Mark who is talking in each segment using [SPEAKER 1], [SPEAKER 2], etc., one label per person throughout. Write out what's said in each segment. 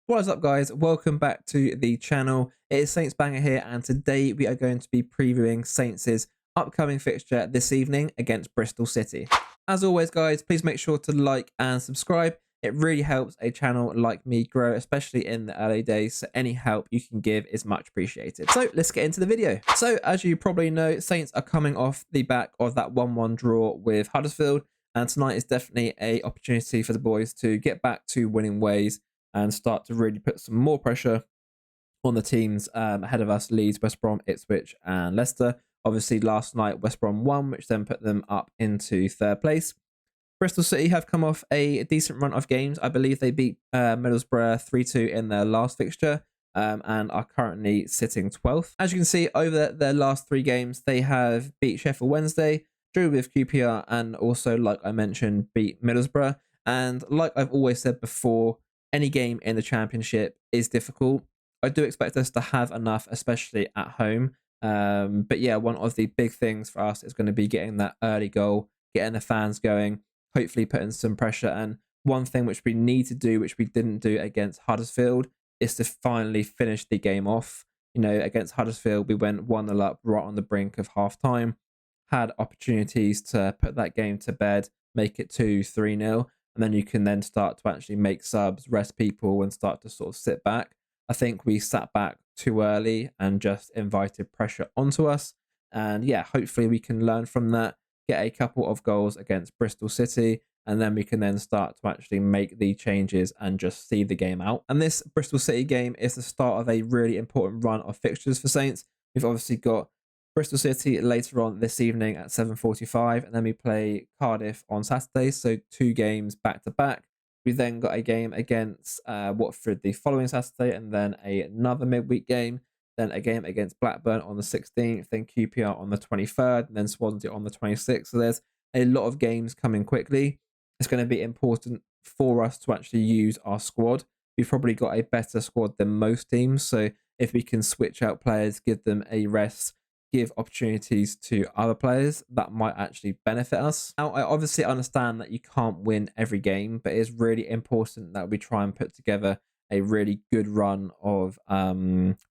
[SPEAKER 1] What is up, guys? Welcome back to the channel. It is saintsbanger here, and today we are going to be previewing Saints' upcoming fixture this evening against Bristol City. As always, guys, please make sure to like and subscribe. It really helps a channel like me grow, especially in the early days, so any help you can give is much appreciated. So let's get into the video. So as you probably know, Saints are coming off the back of that 1-1 draw with Huddersfield, and tonight is definitely an opportunity for the boys to get back to winning ways and start to really put some more pressure on the teams ahead of us: Leeds, West Brom, Ipswich and Leicester. Obviously last night West Brom won, which then put them up into third place. Bristol City have come off a decent run of games. I believe they beat Middlesbrough 3-2 in their last fixture, and are currently sitting 12th. As you can see, over their last 3 games, they have beat Sheffield Wednesday, drew with QPR, and also, like I mentioned, beat Middlesbrough. And like I've always said before, any game in the Championship is difficult. I do expect us to have enough, especially at home. But yeah, one of the big things for us is going to be getting that early goal, getting the fans going, hopefully putting some pressure. And one thing which we need to do, which we didn't do against Huddersfield, is to finally finish the game off. You know, against Huddersfield, we went 1-0 up right on the brink of half time, had opportunities to put that game to bed, make it 2-3-0. And then you can then start to actually make subs, rest people, and start to sort of sit back. I think we sat back too early and just invited pressure onto us. And yeah, hopefully we can learn from that, get a couple of goals against Bristol City, and then we can then start to actually make the changes and just see the game out. And this Bristol City game is the start of a really important run of fixtures for Saints. We've obviously got Bristol City later on this evening at 7:45, and then we play Cardiff on Saturday, so 2 games back to back. We then got a game against Watford the following Saturday, and then another midweek game, then a game against Blackburn on the 16th, then QPR on the 23rd, and then Swansea on the 26th. So there's a lot of games coming quickly. It's going to be important for us to actually use our squad. We've probably got a better squad than most teams, so if we can switch out players, give them a rest, give opportunities to other players, that might actually benefit us. Now, I obviously understand that you can't win every game, but it's really important that we try and put together a really good run of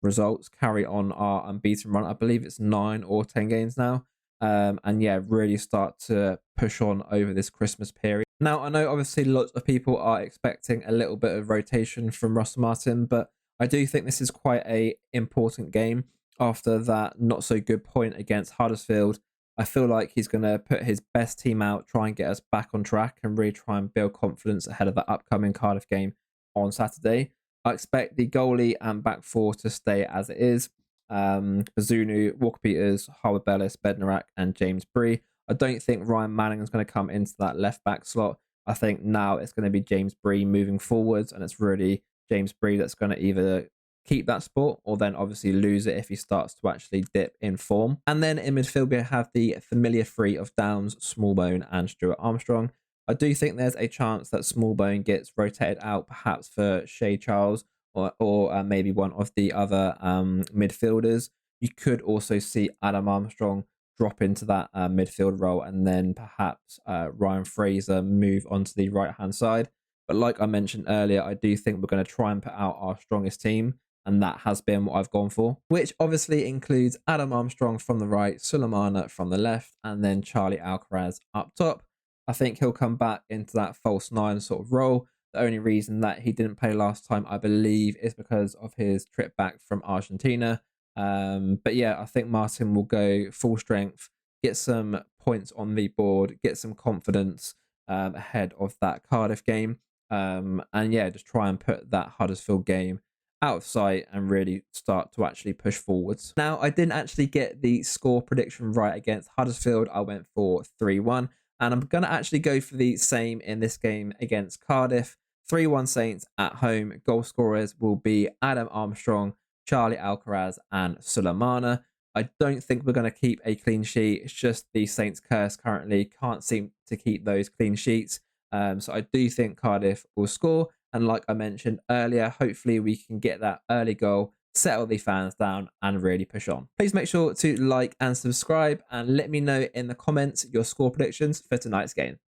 [SPEAKER 1] results, carry on our unbeaten run. I believe it's 9 or 10 games now. And yeah, really start to push on over this Christmas period. Now, I know obviously lots of people are expecting a little bit of rotation from Russell Martin, but I do think this is quite an important game. After that not so good point against Huddersfield, I feel like he's going to put his best team out, try and get us back on track, and really try and build confidence ahead of the upcoming Cardiff game on Saturday. I expect the goalie and back 4 to stay as it is. Bazunu, Walker-Peters, Harwood-Bellis, Bednarak and James Bree. I don't think Ryan Manning is going to come into that left back slot. I think now it's going to be James Bree moving forwards, and it's really James Bree that's going to either keep that spot or then obviously lose it if he starts to actually dip in form. And then in midfield we have the familiar 3 of Downs, Smallbone and Stuart Armstrong. I do think there's a chance that Smallbone gets rotated out, perhaps for Shea Charles or maybe one of the other midfielders. You could also see Adam Armstrong drop into that midfield role, and then perhaps Ryan Fraser move onto the right hand side. But like I mentioned earlier, I do think we're going to try and put out our strongest team, and that has been what I've gone for, which obviously includes Adam Armstrong from the right, Sulemana from the left, and then Charlie Alcaraz up top. I think he'll come back into that false 9 sort of role. The only reason that he didn't play last time, I believe, is because of his trip back from Argentina. But yeah, I think Martin will go full strength, get some points on the board, get some confidence ahead of that Cardiff game. And yeah, just try and put that Huddersfield game out of sight and really start to actually push forwards. Now, I didn't actually get the score prediction right against Huddersfield. I went for 3-1, and I'm going to actually go for the same in this game against Cardiff. 3-1 Saints at home. Goal scorers will be Adam Armstrong, Charlie Alcaraz and Sulemana. I don't think we're going to keep a clean sheet. It's just the Saints curse currently can't seem to keep those clean sheets. So I do think Cardiff will score. And like I mentioned earlier, hopefully we can get that early goal, settle the fans down and really push on. Please make sure to like and subscribe, and let me know in the comments your score predictions for tonight's game.